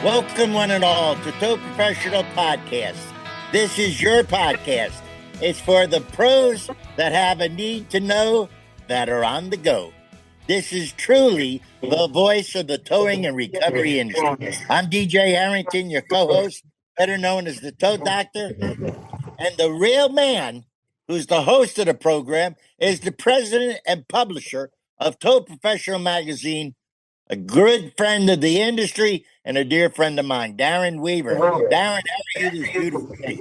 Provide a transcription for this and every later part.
Welcome, one and all, to Toe Professional Podcast. This is your podcast. It's for the pros that have a need to know that are on the go. This is truly the voice of the towing and recovery industry. I'm DJ Harrington, your co-host, better known as the Tow Doctor. And the real man who's the host of the program is the president and publisher of Tow Professional Magazine, a good friend of the industry and a dear friend of mine, Darren Weaver. Darren, how are you this beautiful day?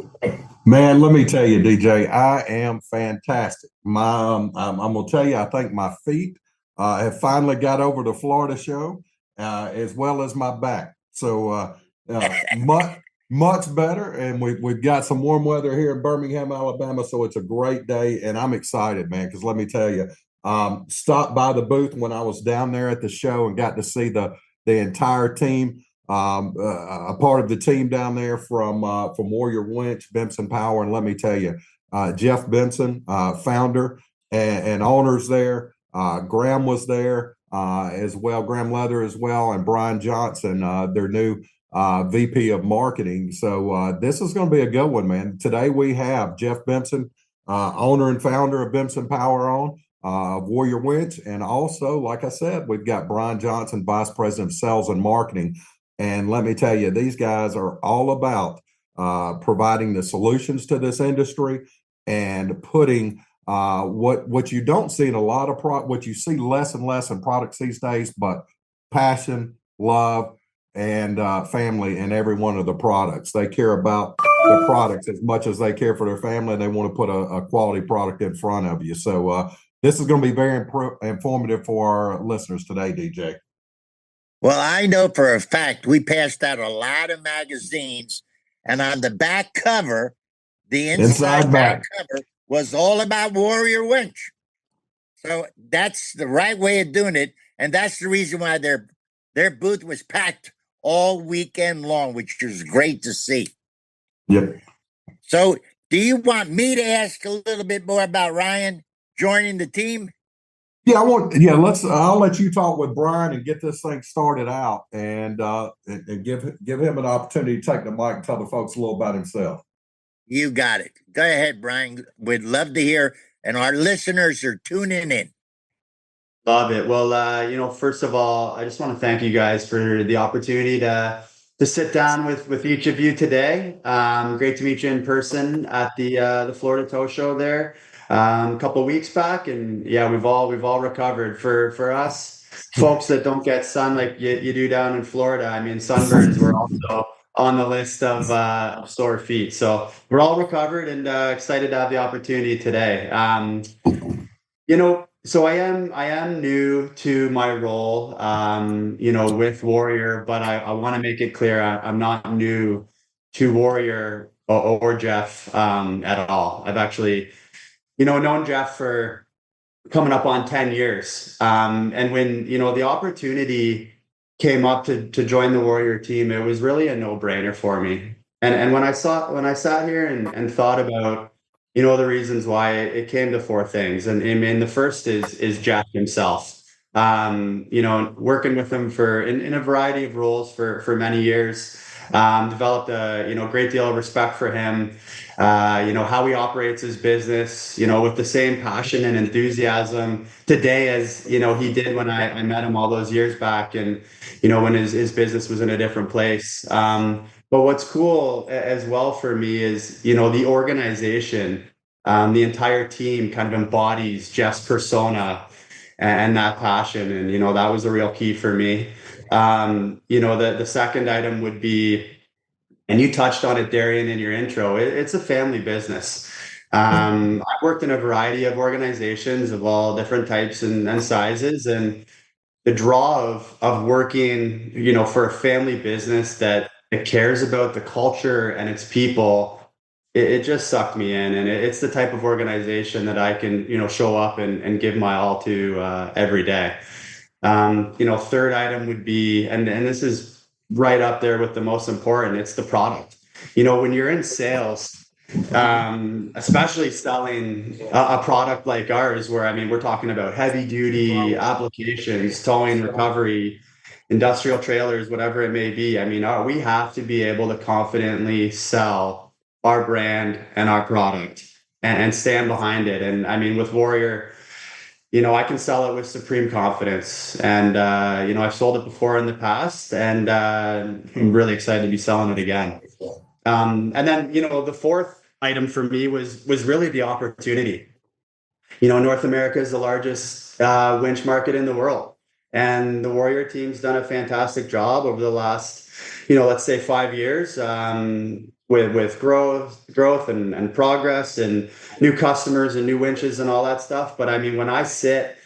Man, let me tell you, DJ, I am fantastic. I'm gonna tell you, I think my feet have finally got over the Florida show, as well as my back. So much better, and we've got some warm weather here in Birmingham, Alabama. So it's a great day, and I'm excited, man. Because let me tell you, stopped by the booth when I was down there at the show and got to see the entire team. A part of the team down there from Warrior Winch, Bimson Power, and let me tell you, Jeff Bimson, founder and owners there. Graham was there as well, Graham Leather as well, and Bryan Johnson, their new VP of marketing. So this is going to be a good one, man. Today we have Jeff Bimson, owner and founder of Bimson Power on. Warrior Winch, and also, like I said, we've got Bryan Johnson, Vice President of Sales and Marketing. And let me tell you, these guys are all about providing the solutions to this industry and putting what you don't see in a lot of what you see less and less in products these days, but passion, love, and family in every one of the products. They care about the products as much as they care for their family, and they want to put a quality product in front of you. So this is going to be very informative for our listeners today, DJ. Well, I know for a fact we passed out a lot of magazines, and on the back cover, the inside back cover was all about Warrior Winch. So that's the right way of doing it, and that's the reason why their booth was packed all weekend long, which was great to see. Yep. So do you want me to ask a little bit more about Ryan joining the team? Yeah, I'll let you talk with Bryan and get this thing started out, and give him an opportunity to take the mic and tell the folks a little about himself. You got it. Go ahead, Bryan. We'd love to hear, and our listeners are tuning in. Love it. Well, first of all, I just want to thank you guys for the opportunity to sit down with each of you today. Great to meet you in person at the Florida Tow Show there. A couple of weeks back, and yeah, we've all recovered. For us folks that don't get sun like you do down in Florida, I mean, sunburns were also on the list of sore feet. So we're all recovered and excited to have the opportunity today. So I am new to my role, with Warrior, but I want to make it clear I'm not new to Warrior or Jeff at all. I've actually known Jeff for coming up on 10 years. And when, the opportunity came up to join the Warrior team, it was really a no-brainer for me. And when I sat here and thought about, the reasons why, it came to four things. And the first is Jeff himself. Working with him in a variety of roles for many years. Developed a great deal of respect for him, how he operates his business, with the same passion and enthusiasm today as he did when I met him all those years back, and when his business was in a different place. But what's cool as well for me is the organization, the entire team kind of embodies Jeff's persona and that passion, and that was a real key for me. The second item would be, and you touched on it, Darian, in your intro, it's a family business. I've worked in a variety of organizations of all different types and sizes, and the draw of working, for a family business that cares about the culture and its people, it just sucked me in. And it's the type of organization that I can, show up and give my all to every day. Third item would be, and this is right up there with the most important, it's the product. When you're in sales, especially selling a product like ours, where, we're talking about heavy duty applications, towing, recovery, industrial trailers, whatever it may be. I mean, we have to be able to confidently sell our brand and our product and stand behind it. And I mean, with Warrior, I can sell it with supreme confidence. And, I've sold it before in the past, and I'm really excited to be selling it again. And then, the fourth item for me was really the opportunity. North America is the largest winch market in the world. And the Warrior team's done a fantastic job over the last, let's say 5 years, with growth and progress and new customers and new winches and all that stuff. But I mean, when I sit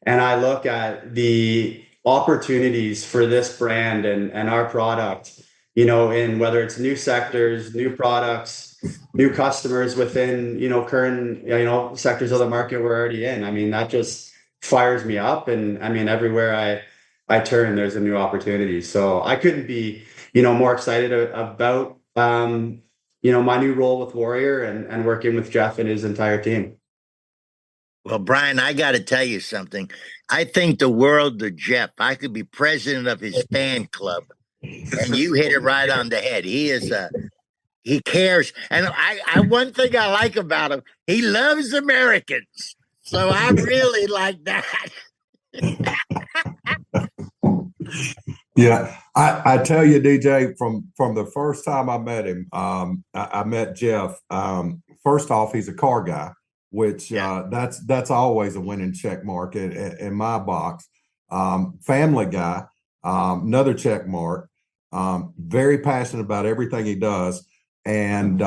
and I look at the opportunities for this brand and our product, in whether it's new sectors, new products, new customers within, current, sectors of the market we're already in. I mean, that just fires me up. And I mean, everywhere I turn, there's a new opportunity. So I couldn't be, more excited about, my new role with Warrior and working with Jeff and his entire team. Well, Bryan, I got to tell you something. I think the world of Jeff. I could be president of his fan club, and you hit it right on the head. He cares, and I one thing I like about him, he loves Americans. So I really like that. Yeah, I tell you, DJ, from the first time I met him, I met Jeff. First off, he's a car guy, which that's always a winning check mark in my box. Family guy, another check mark. Very passionate about everything he does, and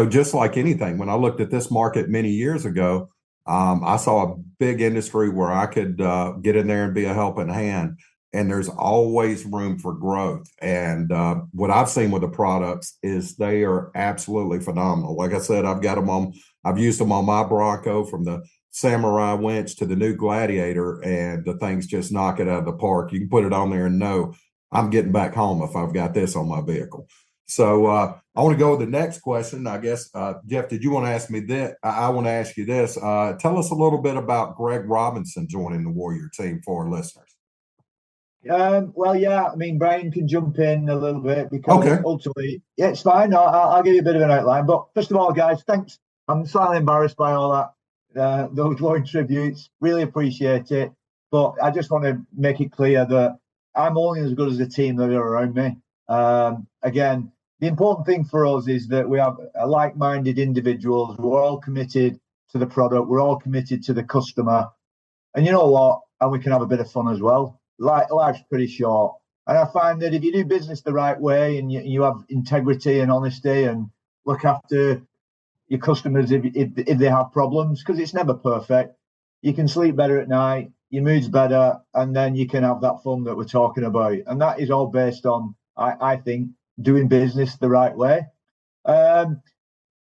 just like anything, when I looked at this market many years ago, I saw a big industry where I could get in there and be a helping hand. And there's always room for growth. And what I've seen with the products is they are absolutely phenomenal. Like I said, I've used them on my Bronco, from the Samurai winch to the new Gladiator, and the things just knock it out of the park. You can put it on there and know I'm getting back home if I've got this on my vehicle. So I want to go with the next question. I guess, Jeff, did you want to ask me that? I want to ask you this. Tell us a little bit about Greg Robinson joining the Warrior team for our listeners. Well, yeah, I mean, Bryan can jump in a little bit because ultimately, it's fine. I'll give you a bit of an outline. But first of all, guys, thanks. I'm slightly embarrassed by all that, those glowing tributes. Really appreciate it. But I just want to make it clear that I'm only as good as the team that are around me. Again, the important thing for us is that we have like-minded individuals. We're all committed to the product. We're all committed to the customer. And you know what? And we can have a bit of fun as well. Life's pretty short, and I find that if you do business the right way and you have integrity and honesty and look after your customers if they have problems, because it's never perfect, you can sleep better at night, your mood's better, and then you can have that fun that we're talking about. And that is all based on, I think, doing business the right way.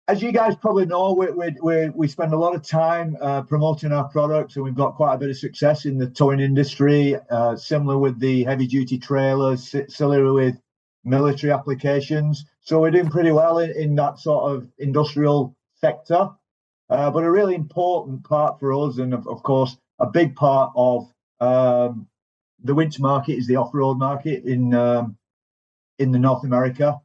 As you guys probably know, we spend a lot of time promoting our products, and we've got quite a bit of success in the towing industry, similar with the heavy-duty trailers, similar with military applications. So we're doing pretty well in that sort of industrial sector. But a really important part for us, and of course, a big part of the winch market is the off-road market in the North America.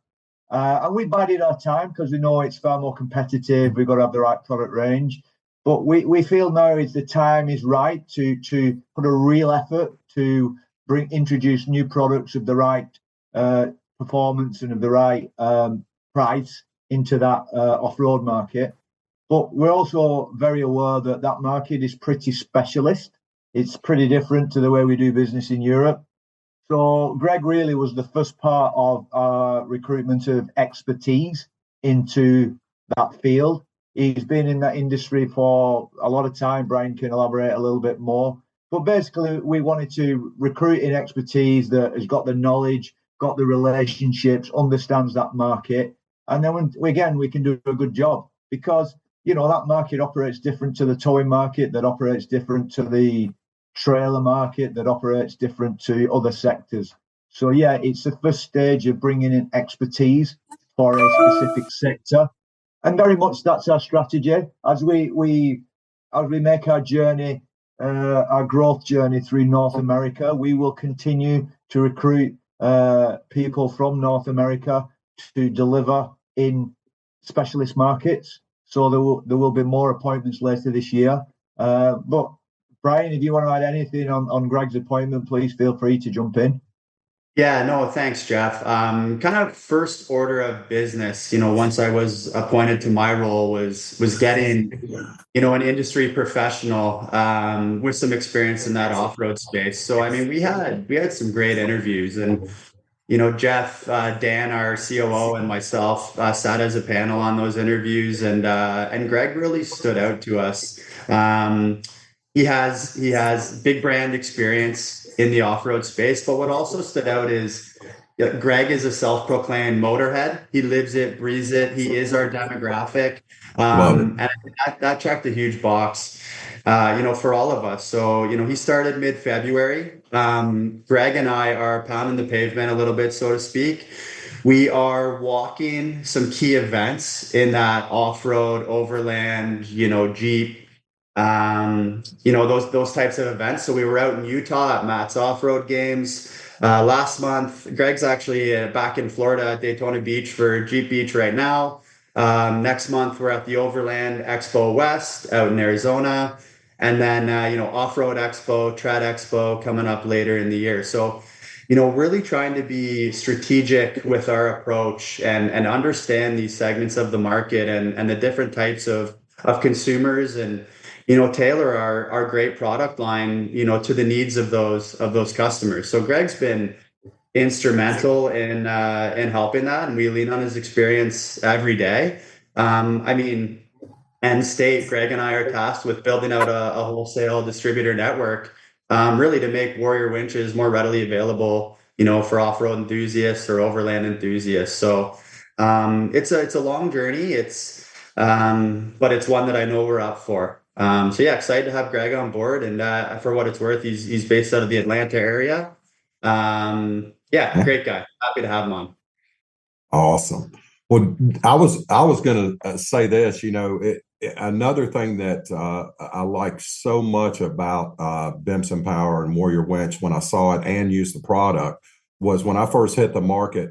And we bided our time because we know it's far more competitive. We've got to have the right product range. But we feel now is the time is right to put a real effort to introduce new products of the right performance and of the right price into that off-road market. But we're also very aware that market is pretty specialist. It's pretty different to the way we do business in Europe. So Greg really was the first part of our recruitment of expertise into that field. He's been in that industry for a lot of time. Bryan can elaborate a little bit more. But basically, we wanted to recruit in expertise that has got the knowledge, got the relationships, understands that market. And then, we can do a good job because, that market operates different to the towing market, that operates different to the trailer market, that operates different to other sectors. So yeah, it's the first stage of bringing in expertise for a specific sector, and very much that's our strategy as we make our journey our growth journey through North America. We will continue to recruit people from North America to deliver in specialist markets. So there will be more appointments later this year. But Bryan, if you want to add anything on Greg's appointment, please feel free to jump in. Yeah, no, thanks, Jeff. Kind of first order of business, once I was appointed to my role was getting, an industry professional with some experience in that off-road space. So I mean, we had some great interviews, and Jeff, Dan, our COO, and myself sat as a panel on those interviews, and Greg really stood out to us. He has big brand experience in the off-road space, but what also stood out is Greg is a self-proclaimed motorhead. He lives it, breathes it. He is our demographic, and that checked a huge box, for all of us. So he started mid-February. Greg and I are pounding the pavement a little bit, so to speak. We are walking some key events in that off-road, overland, Jeep. Those types of events. So we were out in Utah at Matt's off-road games last month. Greg's actually back in Florida at Daytona Beach for Jeep Beach right now. Next month we're at the Overland Expo West out in Arizona, and then Off-Road Expo, Trad Expo coming up later in the year. So really trying to be strategic with our approach and understand these segments of the market and the different types of consumers, and tailor our great product line, to the needs of those customers. So Greg's been instrumental in helping that, and we lean on his experience every day. End state, Greg and I are tasked with building out a wholesale distributor network, really to make Warrior winches more readily available, for off-road enthusiasts or overland enthusiasts. So it's a long journey. But it's one that I know we're up for. So yeah, excited to have Greg on board, and for what it's worth, he's based out of the Atlanta area. Great guy. Happy to have him on. Awesome. Well, I was going to say this. Another thing that I like so much about Bimson Power and Warrior Winch when I saw it and used the product was when I first hit the market.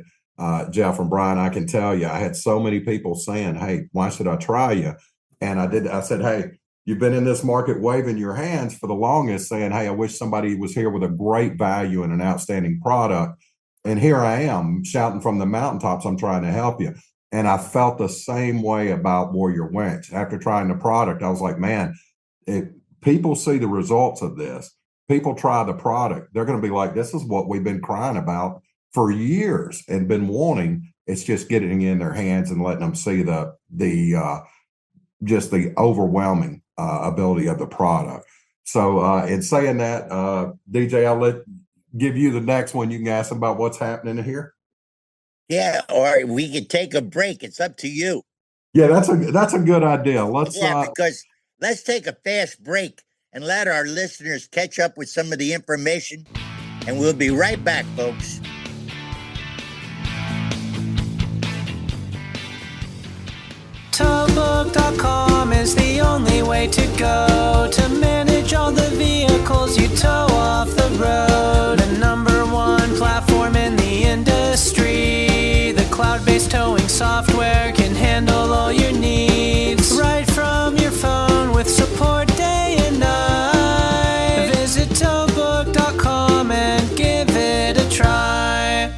Jeff and Bryan, I can tell you, I had so many people saying, "Hey, why should I try you?" And I said, "Hey, you've been in this market waving your hands for the longest, saying, 'Hey, I wish somebody was here with a great value and an outstanding product.' And here I am shouting from the mountaintops, I'm trying to help you." And I felt the same way about Warrior Winch. After trying the product, I was like, man, if people see the results of this, people try the product, they're going to be like, this is what we've been crying about for years and been wanting. It's just getting in their hands and letting them see just the overwhelming ability of the product. So in saying that, DJ, I'll give you the next one. You can ask them about what's happening here. Yeah, or we could take a break. It's up to you. Yeah, that's a good idea. Because let's take a fast break and let our listeners catch up with some of the information, and we'll be right back, folks. Towbook.com is the only way to go to manage all the vehicles you tow off the road. The #1 platform in the industry. The cloud-based towing software can handle all your needs right from your phone with support day and night. Visit towbook.com and give it a try.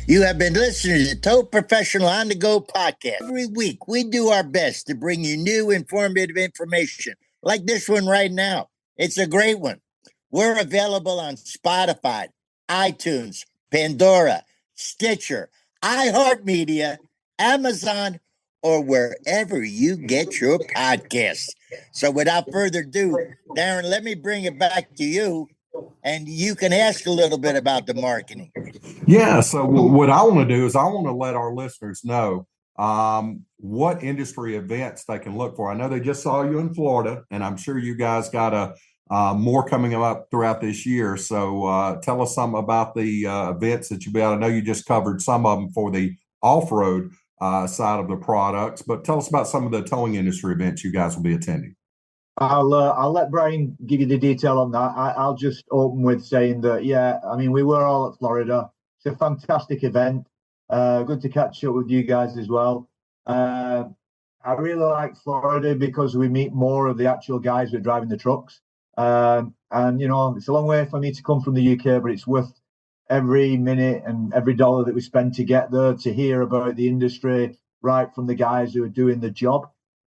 You have been listening to Tow Professional On The Go podcast. Every week, we do our best to bring you new informative information, like this one right now. It's a great one. We're available on Spotify, iTunes, Pandora, Stitcher, iHeartMedia, Amazon, or wherever you get your podcasts. So without further ado, Darren, let me bring it back to you, and you can ask a little bit about the marketing. Yeah. So what I want to do is I want to let our listeners know what industry events they can look for. I know they just saw you in Florida, and I'm sure you guys got more coming up throughout this year. So tell us something about the events that you'll be able. I know you just covered some of them for the off-road side of the products, but tell us about some of the towing industry events you guys will be attending. I'll let Bryan give you the detail on that. I'll just open with saying that, yeah, I mean, we were all at Florida. It's a fantastic event. Good to catch up with you guys as well. I really like Florida because we meet more of the actual guys who are driving the trucks. And, you know, it's a long way for me to come from the UK, but it's worth every minute and every dollar that we spend to get there, to hear about the industry right from the guys who are doing the job.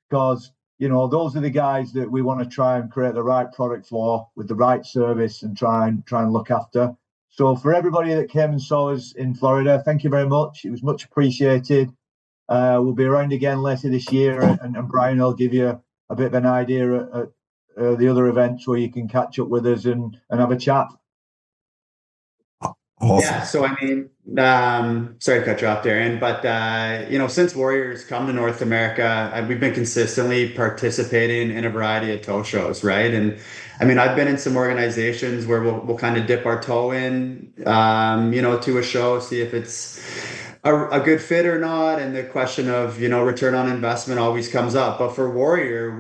Because, you know, those are the guys that we want to try and create the right product for, with the right service, and try and look after. So for everybody that came and saw us in Florida, thank you very much. It was much appreciated. We'll be around again later this year, and Bryan will give you a bit of an idea at the other events where you can catch up with us and have a chat. Awesome. Yeah, so I mean, sorry to cut you off, Darren, but you know, since Warriors come to North America, we've been consistently participating in a variety of tow shows, right? And I mean, I've been in some organizations where we'll kind of dip our toe in, you know, to a show, see if it's a good fit or not, and the question of, you know, return on investment always comes up. But for Warrior,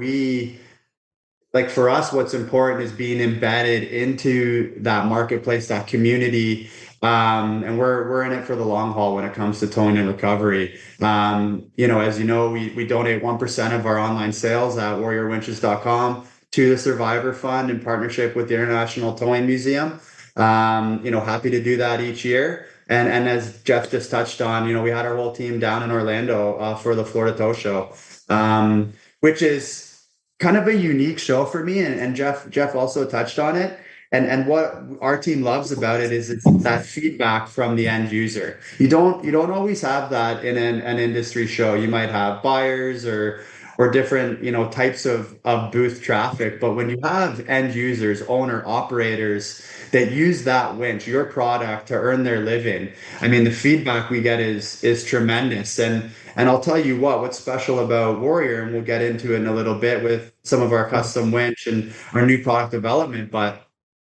like, for us, what's important is being embedded into that marketplace, that community. And we're in it for the long haul when it comes to towing and recovery. You know, as you know, we donate 1% of our online sales at warriorwinches.com to the Survivor Fund in partnership with the International Towing Museum. You know, happy to do that each year. And as Jeff just touched on, you know, we had our whole team down in Orlando for the Florida Tow Show, which is kind of a unique show for me. And Jeff also touched on it. And what our team loves about it is it's that feedback from the end user. You don't always have that in an industry show. You might have buyers or different, you know, types of booth traffic. But when you have end users, owner operators that use that winch, your product, to earn their living, I mean, the feedback we get is tremendous. And I'll tell you what's special about Warrior, and we'll get into it in a little bit with some of our custom winch and our new product development, but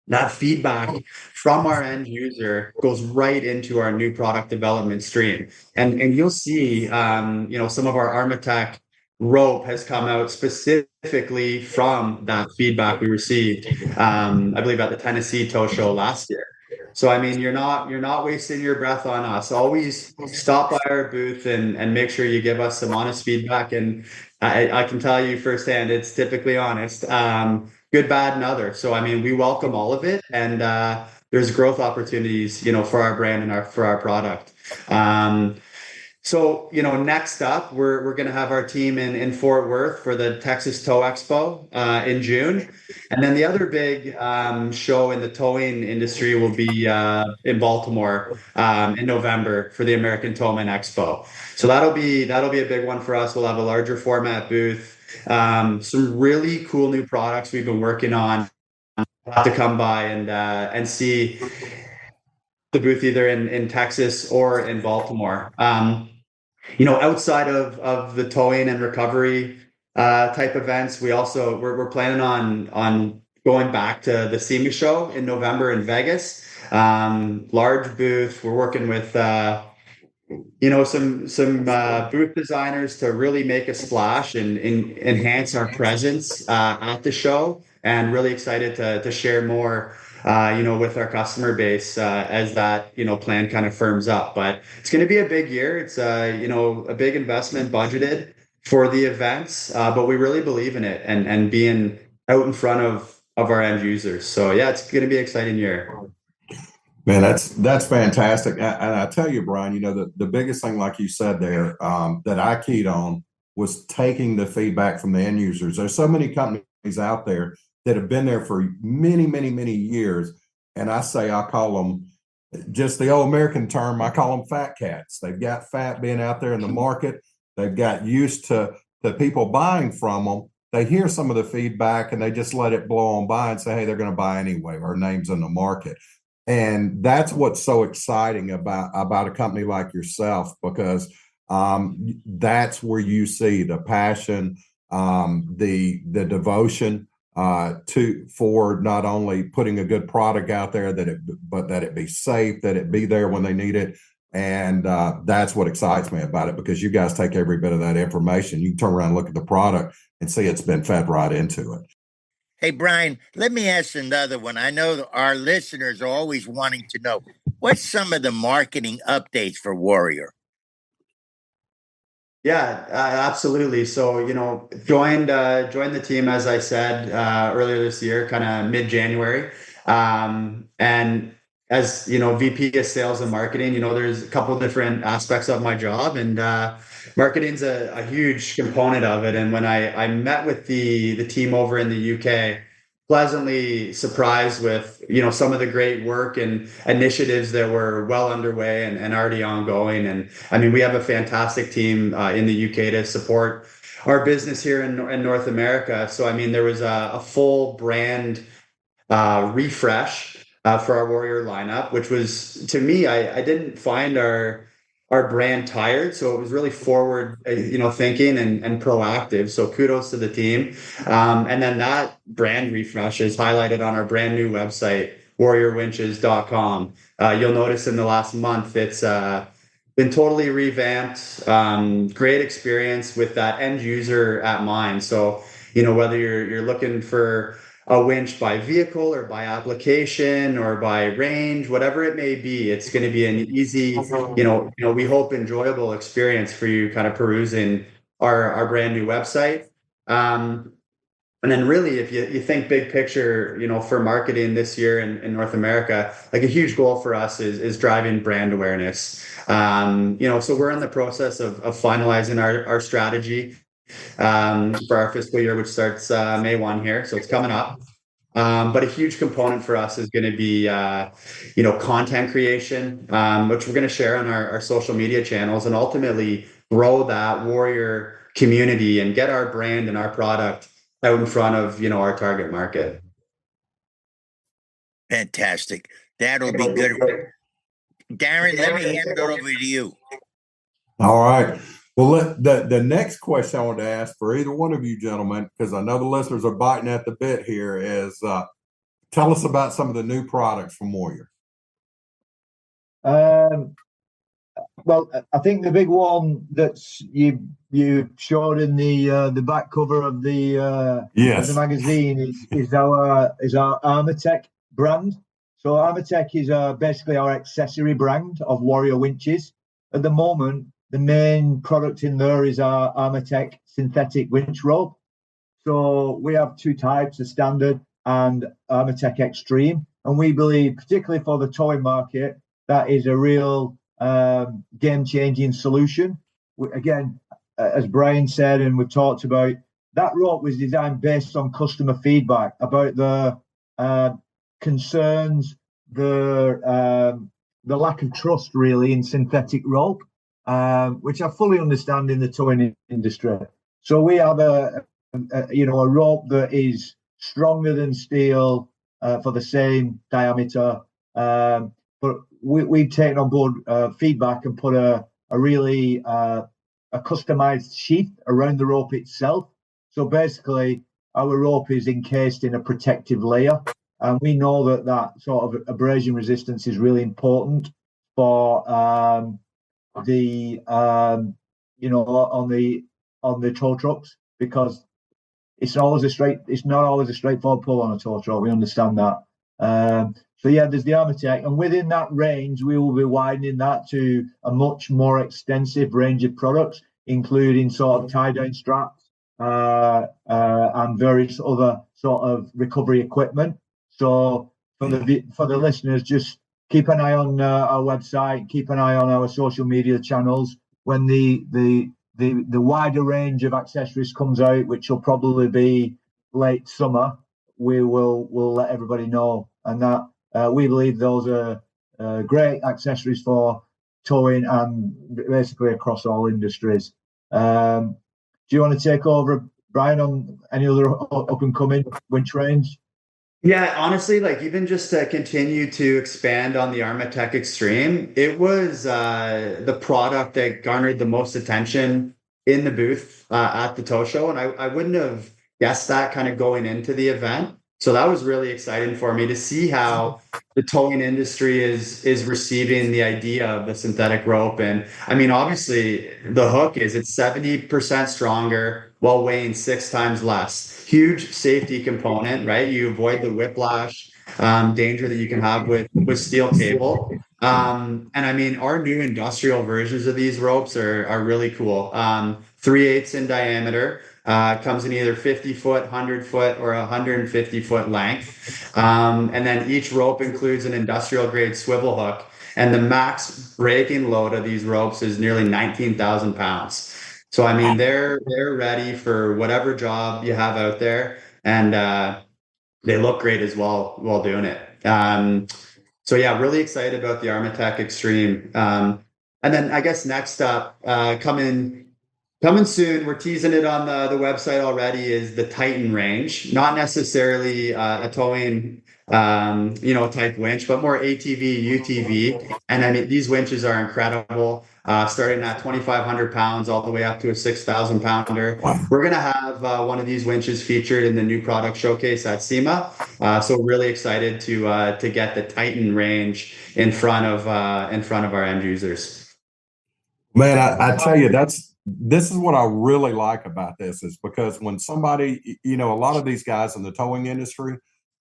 that feedback from our end user goes right into our new product development stream. And you'll see, you know, some of our Armatech rope has come out specifically from that feedback we received, I believe at the Tennessee Tow Show last year. So, I mean, you're not wasting your breath on us. Always stop by our booth and make sure you give us some honest feedback. And I can tell you firsthand, it's typically honest. Good, bad, and other. So, I mean, we welcome all of it, and there's growth opportunities, you know, for our brand and for our product. So, you know, next up, we're going to have our team in Fort Worth for the Texas Tow Expo in June. And then the other big show in the towing industry will be in Baltimore in November for the American Towman Expo. So that'll be a big one for us. We'll have a larger format booth. Some really cool new products we've been working on. Have to come by and see the booth either in Texas or in Baltimore. You know, outside of the towing and recovery type events, we're planning on going back to the SEMA show in November in Vegas. Large booth. We're working with you know, some booth designers to really make a splash and enhance our presence at the show, and really excited to share more, you know, with our customer base as that, you know, plan kind of firms up. But it's going to be a big year. It's you know, a big investment budgeted for the events, but we really believe in it and being out in front of our end users. So yeah, it's going to be an exciting year. Man, that's fantastic. And I tell you, Bryan, you know, the biggest thing, like you said there, that I keyed on was taking the feedback from the end users. There's so many companies out there that have been there for many, many, many years. And I call them, just the old American term, I call them fat cats. They've got fat being out there in the market. They've got used to the people buying from them. They hear some of the feedback and they just let it blow on by and say, hey, they're going to buy anyway. Our name's in the market. And that's what's so exciting about a company like yourself, because that's where you see the passion, the devotion for not only putting a good product out there, but that it be safe, that it be there when they need it. And that's what excites me about it, because you guys take every bit of that information. You can turn around and look at the product and see it's been fed right into it. Hey, Bryan, let me ask another one. I know that our listeners are always wanting to know what's some of the marketing updates for Warrior? Yeah, absolutely. So, joined the team, as I said, earlier this year, kind of mid-January. And as, VP of sales and marketing, there's a couple different aspects of my job, and marketing's a huge component of it. And when I met with the team over in the UK, pleasantly surprised with, some of the great work and initiatives that were well underway and already ongoing. And I mean, we have a fantastic team in the UK to support our business here in North America. So, I mean, there was a full brand refresh for our Warrior lineup, which was, to me, I didn't find our brand tired. So it was really forward, thinking and proactive. So kudos to the team. And then that brand refresh is highlighted on our brand new website, warriorwinches.com. You'll notice in the last month, it's been totally revamped. Great experience with that end user at mind. So, whether you're looking for a winch by vehicle or by application or by range, whatever it may be, it's going to be an easy, we hope enjoyable experience for you kind of perusing our brand new website. And then really, if you think big picture, for marketing this year in North America, like a huge goal for us is driving brand awareness. So we're in the process of finalizing our strategy for our fiscal year, which starts May 1 here. So it's coming up. But a huge component for us is going to be, content creation, which we're going to share on our social media channels and ultimately grow that Warrior community and get our brand and our product out in front of, our target market. Fantastic. That'll be good. Darren, let me hand it over to you. All right. Well, the next question I want to ask for either one of you gentlemen, because I know the listeners are biting at the bit here, is tell us about some of the new products from Warrior. Well, I think the big one that's you showed in the back cover of the Yes. of the magazine is our Armatech brand. So Armatech is basically our accessory brand of Warrior winches. At the moment, the main product in there is our Armatech synthetic winch rope. So we have two types, a standard and Armatech Extreme, and we believe, particularly for the towing market, that is a real game-changing solution. Again, as Bryan said, and we've talked about, that rope was designed based on customer feedback about the concerns, the lack of trust, really, in synthetic rope, which I fully understand in the towing industry. So we have a rope that is stronger than steel for the same diameter, but we've taken on board feedback and put a really a customized sheath around the rope itself. So basically, our rope is encased in a protective layer, and we know that sort of abrasion resistance is really important for on the tow trucks, because it's not always a straightforward pull on a tow truck. We understand that. So yeah, there's the Armatech, and within that range, we will be widening that to a much more extensive range of products, including sort of tie-down straps and various other sort of recovery equipment. So for the listeners, just keep an eye on our website, keep an eye on our social media channels. When the wider range of accessories comes out, which will probably be late summer, we'll let everybody know. And that we believe those are great accessories for towing and basically across all industries. Do you want to take over, Bryan, on any other up and coming winch range? Yeah, honestly, like even just to continue to expand on the Armatech Extreme, it was the product that garnered the most attention in the booth at the tow show. And I wouldn't have guessed that kind of going into the event. So that was really exciting for me to see how the towing industry is receiving the idea of the synthetic rope. And I mean, obviously the hook is it's 70% stronger while weighing 6 times less. Huge safety component, right? You avoid the whiplash danger that you can have with steel cable. And I mean, our new industrial versions of these ropes are really cool. 3/8 in diameter. Comes in either 50-foot, 100-foot, or 150-foot length. And then each rope includes an industrial grade swivel hook. And the max breaking load of these ropes is nearly 19,000 pounds. So, I mean, they're ready for whatever job you have out there. And they look great as well while doing it. So yeah, really excited about the Armatech Extreme. And then I guess next up, coming soon, we're teasing it on the website already, is the Titan range. Not necessarily a towing type winch, but more ATV, UTV. And I mean, these winches are incredible, starting at 2,500 pounds all the way up to a 6,000 pounder. Wow. We're going to have one of these winches featured in the new product showcase at SEMA. So really excited to get the Titan range in front of our end users. Man, I tell you, this is what I really like about this, is because when somebody, a lot of these guys in the towing industry,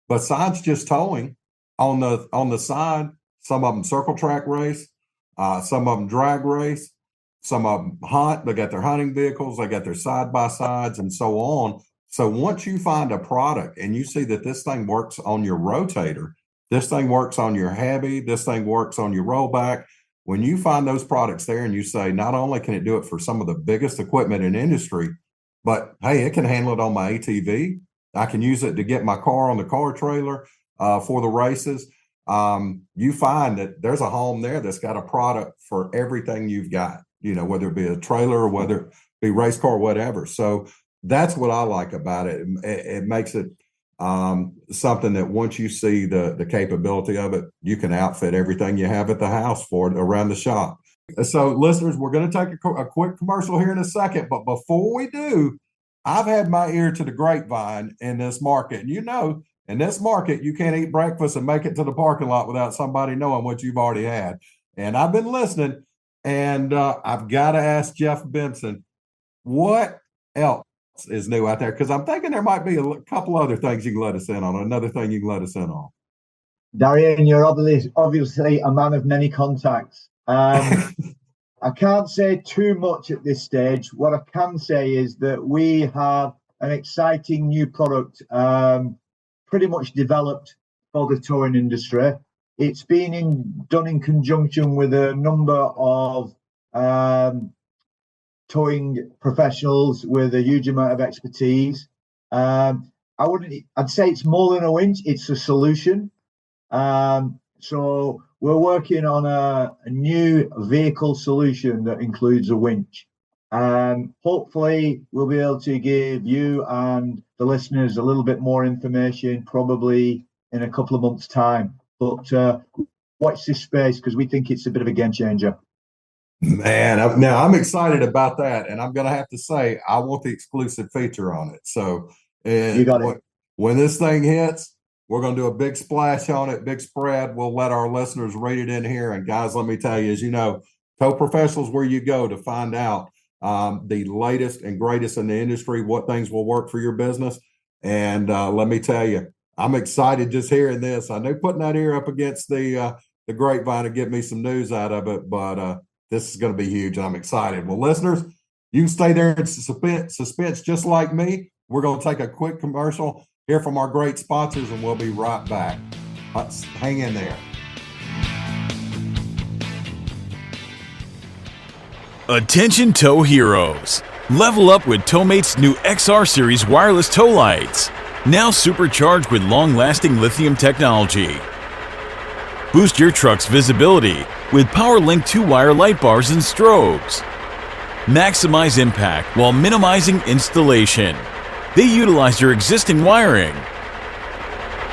besides just towing on the side, some of them circle track race, some of them drag race, some of them hunt. They got their hunting vehicles, they got their side by sides, and so on. So once you find a product and you see that this thing works on your rotator, this thing works on your heavy, this thing works on your rollback. When you find those products there and you say, not only can it do it for some of the biggest equipment in industry, but hey, it can handle it on my ATV. I can use it to get my car on the car trailer for the races. You find that there's a home there that's got a product for everything you've got, whether it be a trailer or whether it be race car, whatever. So that's what I like about it. It makes it something that once you see the capability of it, you can outfit everything you have at the house for it around the shop. So listeners, we're going to take a quick commercial here in a second, but before we do, I've had my ear to the grapevine in this market. And in this market, you can't eat breakfast and make it to the parking lot without somebody knowing what you've already had. And I've been listening, and I've got to ask Jeff Bimson, what else is new out there? Because I'm thinking there might be a couple other things you can let us in on, another thing you can let us in on. Darian, you're obviously a man of many contacts. I can't say too much at this stage. What I can say is that we have an exciting new product pretty much developed for the towing industry. It's been done in conjunction with a number of towing professionals with a huge amount of expertise. I'd say it's more than a winch, it's a solution. So we're working on a new vehicle solution that includes a winch. Hopefully we'll be able to give you and the listeners a little bit more information, probably in a couple of months' time. But watch this space, because we think it's a bit of a game changer. Man, I'm excited about that, and I'm going to have to say I want the exclusive feature on it. So You got it. When this thing hits, we're going to do a big splash on it, big spread. We'll let our listeners read it in here. And guys, let me tell you, as you know, Tow Professionals, where you go to find out the latest and greatest in the industry, what things will work for your business. And let me tell you, I'm excited just hearing this. I know putting that ear up against the grapevine to get me some news out of it, but this is going to be huge, and I'm excited. Well, listeners, you can stay there in suspense just like me. We're going to take a quick commercial, hear from our great sponsors, and we'll be right back. Let's hang in there. Attention tow heroes. Level up with Towmate's new XR Series wireless tow lights. Now supercharged with long-lasting lithium technology. Boost your truck's visibility with PowerLink 2-wire light bars and strobes. Maximize impact while minimizing installation. They utilize your existing wiring.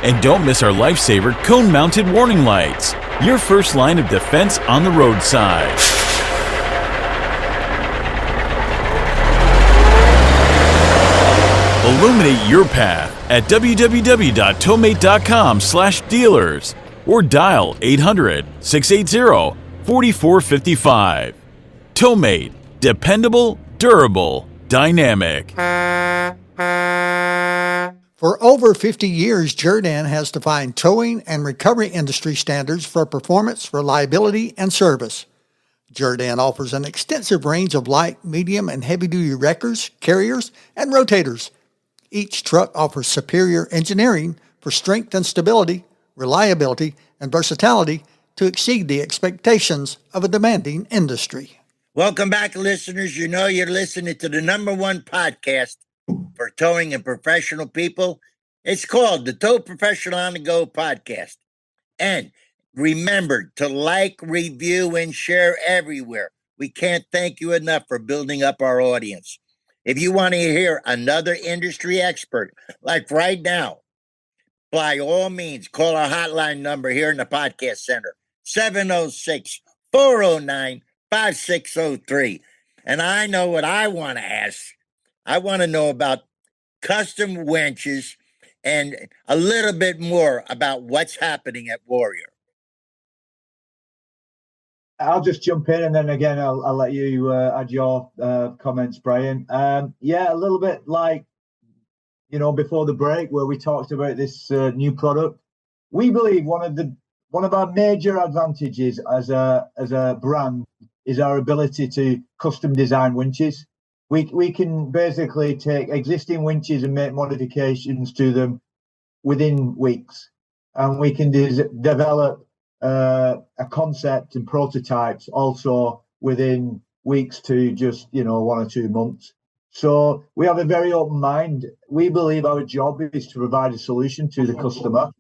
And don't miss our lifesaver cone-mounted warning lights, your first line of defense on the roadside. Illuminate your path at www.towmate.com/dealers or dial 800-680-4455. Towmate, dependable, durable, dynamic. For over 50 years, Jerdan has defined towing and recovery industry standards for performance, reliability, and service. Jerdan offers an extensive range of light, medium, and heavy-duty wreckers, carriers, and rotators. Each truck offers superior engineering for strength and stability, reliability, and versatility to exceed the expectations of a demanding industry. Welcome back, listeners. You know you're listening to the #1 podcast for towing and professional people. It's called the Tow Professional on the Go podcast. And remember to like, review, and share everywhere. We can't thank you enough for building up our audience. If you want to hear another industry expert, like right now, by all means, call our hotline number here in the podcast center, 706-409-5603. And I know what I want to ask. I want to know about custom winches and a little bit more about what's happening at Warrior. I'll just jump in, and then again, I'll let you add your comments, Bryan. Yeah, a little bit like, before the break where we talked about this new product. We believe one of our major advantages as a brand is our ability to custom design winches. We can basically take existing winches and make modifications to them within weeks, and we can develop a concept and prototypes also within weeks to just 1 or 2 months. So we have a very open mind. We believe our job is to provide a solution to the customer.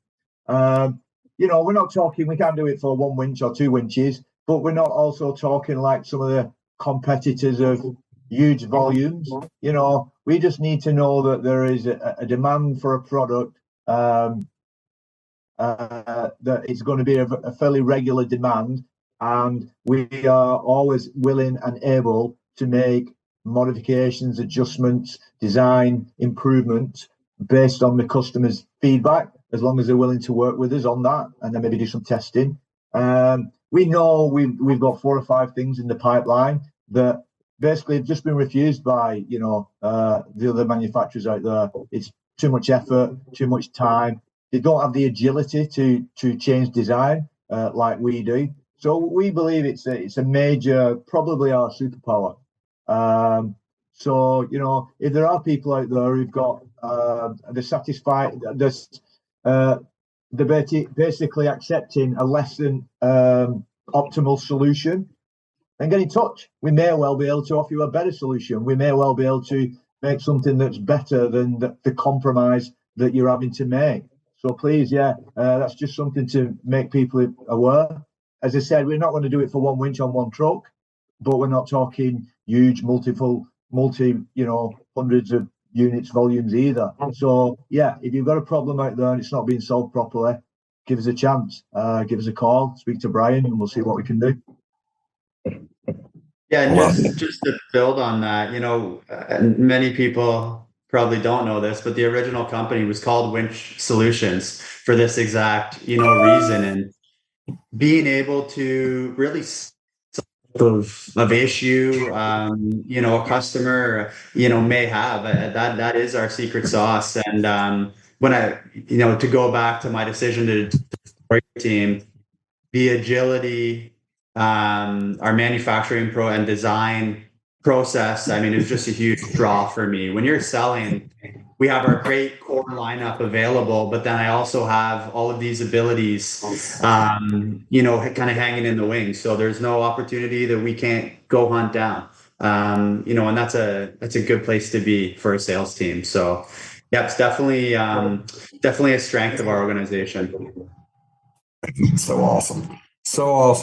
We're not talking, we can't do it for 1 winch or 2 winches, but we're not also talking like some of the competitors of huge volumes. We just need to know that there is a demand for a product, that it's going to be a fairly regular demand, and we are always willing and able to make modifications, adjustments, design improvements based on the customer's feedback, as long as they're willing to work with us on that, and then maybe do some testing. We know we've got 4 or 5 things in the pipeline that basically have just been refused by the other manufacturers out there. It's too much effort, too much time. They don't have the agility to change design like we do. So we believe it's a major, probably our superpower. So if there are people out there who've got they're satisfied, they're basically accepting a less than optimal solution, then get in touch. We may well be able to offer you a better solution. We may well be able to make something that's better than the compromise that you're having to make. So please, that's just something to make people aware. As I said, we're not going to do it for 1 winch on 1 truck, but we're not talking huge multi hundreds of units volumes either. So if you've got a problem out there and it's not being solved properly, give us a chance. Give us a call, speak to Bryan, and we'll see what we can do. Yeah, and just to build on that, many people probably don't know this, but the original company was called Winch Solutions for this exact, reason. And being able to really of issue, a customer, may have, that is our secret sauce. And when I, to go back to my decision to team, the agility, our manufacturing and design process, it was just a huge draw for me. When you're selling, we have our great core lineup available, but then I also have all of these abilities, kind of hanging in the wings. So there's no opportunity that we can't go hunt down, and that's a good place to be for a sales team. So yeah, it's definitely a strength of our organization. So awesome.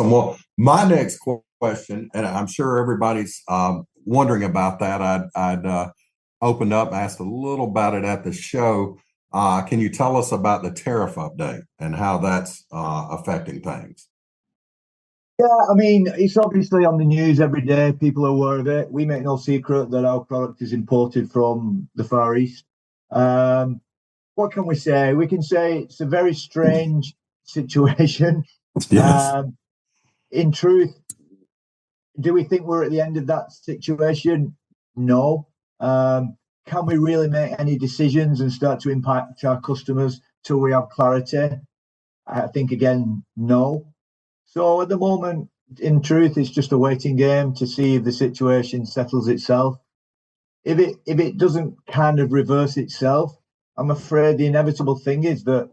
Well, my next question, and I'm sure everybody's wondering about that. I'd opened up, asked a little about it at the show. Can you tell us about the tariff update and how that's affecting things? Yeah, it's obviously on the news every day. People are aware of it. We make no secret that our product is imported from the Far East. What can we say? We can say it's a very strange situation. Yes. In truth, do we think we're at the end of that situation? No. Can we really make any decisions and start to impact our customers till we have clarity? I think, again, no. So at the moment, in truth, it's just a waiting game to see if the situation settles itself. If it doesn't kind of reverse itself, I'm afraid the inevitable thing is that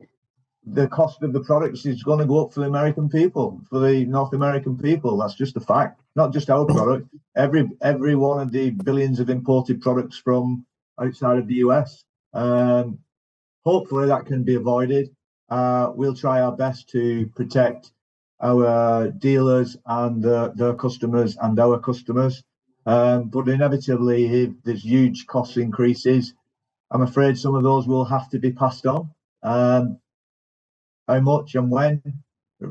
the cost of the products is going to go up for the American people, for the North American people. That's just a fact. Not just our product. Every one of the billions of imported products from outside of the US. Hopefully that can be avoided. We'll try our best to protect our dealers and their customers and our customers. But inevitably, if there's huge cost increases, I'm afraid some of those will have to be passed on. How much and when,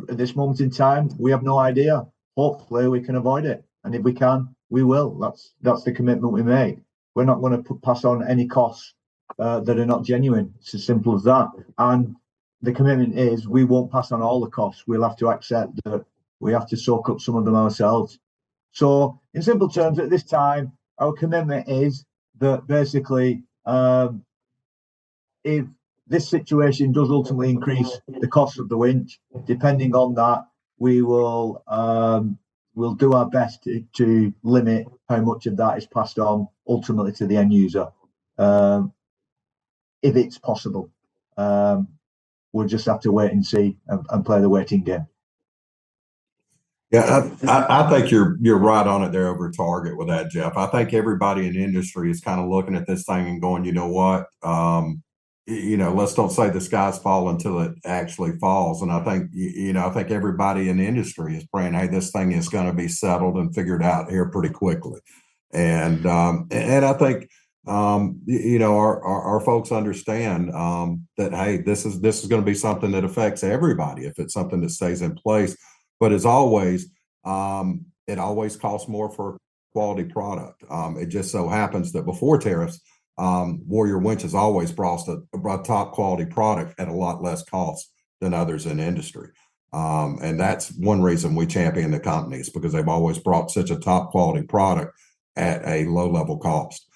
at this moment in time, we have no idea. Hopefully we can avoid it. And if we can, we will. That's the commitment we make. We're not going to pass on any costs that are not genuine. It's as simple as that. And the commitment is we won't pass on all the costs. We'll have to accept that we have to soak up some of them ourselves. So in simple terms, at this time, our commitment is that basically, if this situation does ultimately increase the cost of the winch, depending on that, we will we'll do our best to limit how much of that is passed on ultimately to the end user, if it's possible. We'll just have to wait and see and play the waiting game. Yeah, I think you're right on it there over Target with that, Jeff. I think everybody in the industry is kind of looking at this thing and going, you know what? Let's don't say the sky's falling until it actually falls. And I think, I think everybody in the industry is praying, hey, this thing is going to be settled and figured out here pretty quickly. And I think, our folks understand that, hey, this is going to be something that affects everybody if it's something that stays in place. But as always, it always costs more for a quality product. It just so happens that before tariffs, Warrior Winches always brought a top quality product at a lot less cost than others in the industry. And that's one reason we champion the companies, because they've always brought such a top quality product at a low level cost.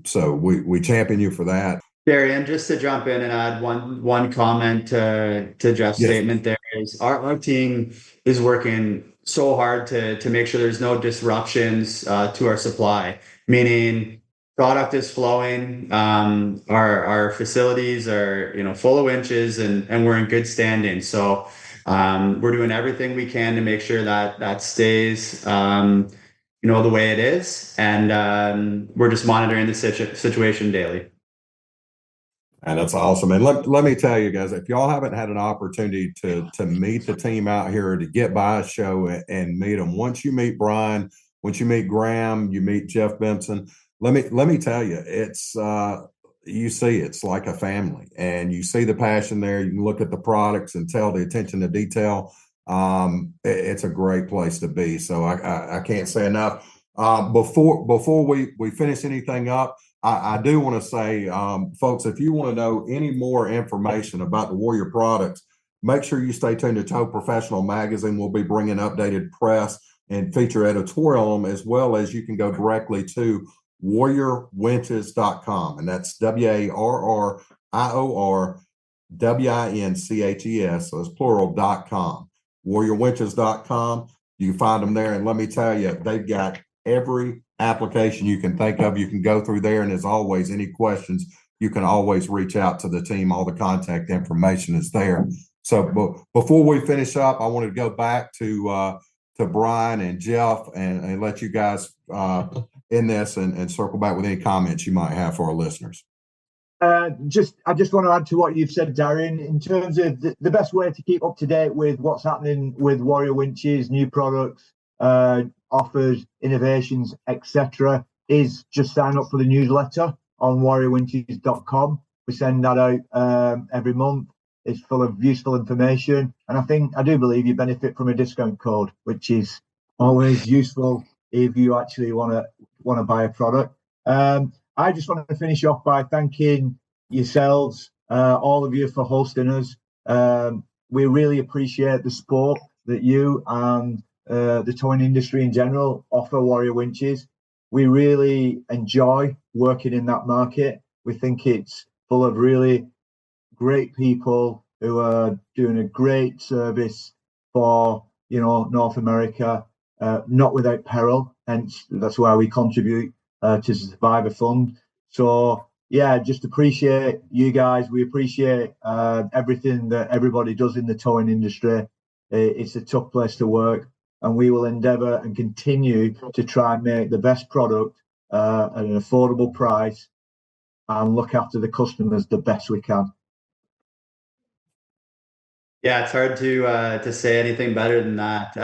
So we champion you for that. Barry, and just to jump in and add one comment to Jeff's statement, there is our team is working so hard to make sure there's no disruptions to our supply, meaning product is flowing, our facilities are full of winches, and we're in good standing. So we're doing everything we can to make sure that stays the way it is, and we're just monitoring the situation daily. And that's awesome. And let me tell you guys, if y'all haven't had an opportunity to meet the team out here, to get by a show and meet them, once you meet Bryan, once you meet Graham, you meet Jeff Bimson, let me tell you, it's it's like a family, and you see the passion there. You can look at the products and tell the attention to detail. It's a great place to be. So I can't say enough. Before we finish anything up, I do want to say, folks, if you want to know any more information about the Warrior products, make sure you stay tuned to Tow Professional Magazine. We'll be bringing updated press and feature editorial on them, as well as you can go directly to warriorwinches.com, and that's WARRIORWINCHES, so it's plural.com. warriorwinches.com. You can find them there, and let me tell you, they've got every application you can think of. You can go through there, and as always, any questions, you can always reach out to the team. All the contact information is there. So before we finish up, I wanted to go back to Bryan and Jeff and let you guys in this and circle back with any comments you might have for our listeners. I just want to add to what you've said, Darren, in terms of the best way to keep up to date with what's happening with Warrior Winches, new products, offers, innovations, etc., is just sign up for the newsletter on warriorwinches.com. We send that out every month. It's full of useful information, and I do believe you benefit from a discount code, which is always useful if you actually want to buy a product. I just want to finish off by thanking yourselves, all of you, for hosting us. We really appreciate the support that you and the towing industry in general offer Warrior Winches. We really enjoy working in that market. We think it's full of really great people who are doing a great service for North America, not without peril. Hence, that's why we contribute to the Survivor Fund. So yeah, just appreciate you guys. We appreciate everything that everybody does in the towing industry. It's a tough place to work, and we will endeavour and continue to try and make the best product at an affordable price and look after the customers the best we can. Yeah, it's hard to say anything better than that.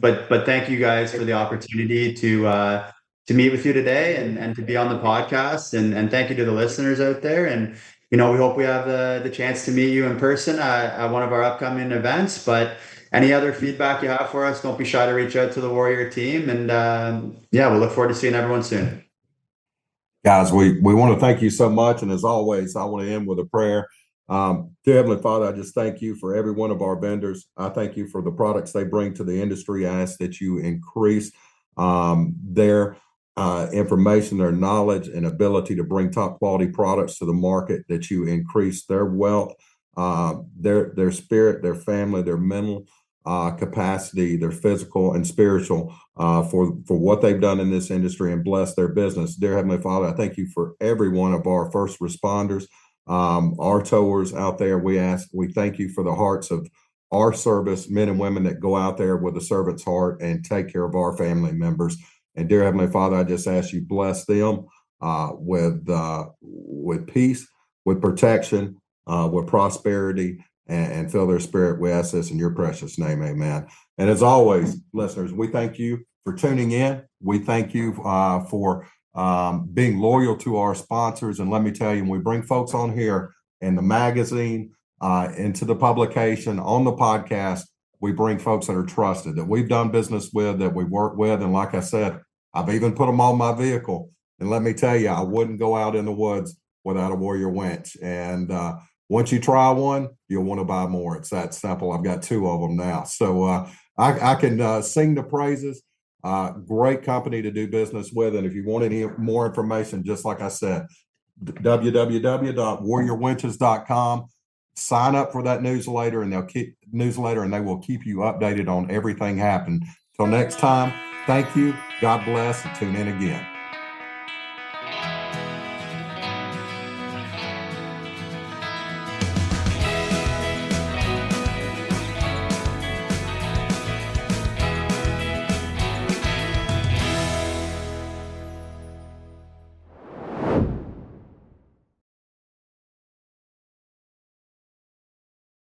But thank you guys for the opportunity to meet with you today and to be on the podcast. And thank you to the listeners out there. And we hope we have the chance to meet you in person at one of our upcoming events. But any other feedback you have for us, don't be shy to reach out to the Warrior team. And yeah, we'll look forward to seeing everyone soon. Guys, we want to thank you so much. And as always, I want to end with a prayer. Dear Heavenly Father, I just thank you for every one of our vendors. I thank you for the products they bring to the industry. I ask that you increase their information, their knowledge, and ability to bring top quality products to the market, that you increase their wealth, their spirit, their family, their mental capacity, their physical and spiritual, for what they've done in this industry, and bless their business. Dear Heavenly Father, I thank you for every one of our first responders, our towers out there. We thank you for the hearts of our service men and women that go out there with a servant's heart and take care of our family members. And dear Heavenly Father, I just ask you bless them with peace, with protection, with prosperity, and fill their spirit. We ask this in your precious name, amen. And as always, listeners, we thank you for tuning in. We thank you for being loyal to our sponsors. And let me tell you, when we bring folks on here in the magazine, into the publication, on the podcast, we bring folks that are trusted, that we've done business with, that we work with. And like I said, I've even put them on my vehicle. And let me tell you, I wouldn't go out in the woods without a Warrior winch. And once you try one, you'll want to buy more. It's that simple. I've got 2 of them now. So I can sing the praises. Great company to do business with. And if you want any more information, just like I said, www.warriorwinches.com. Sign up for that newsletter, and they will keep you updated on everything happening. Till next time, thank you. God bless, and tune in again.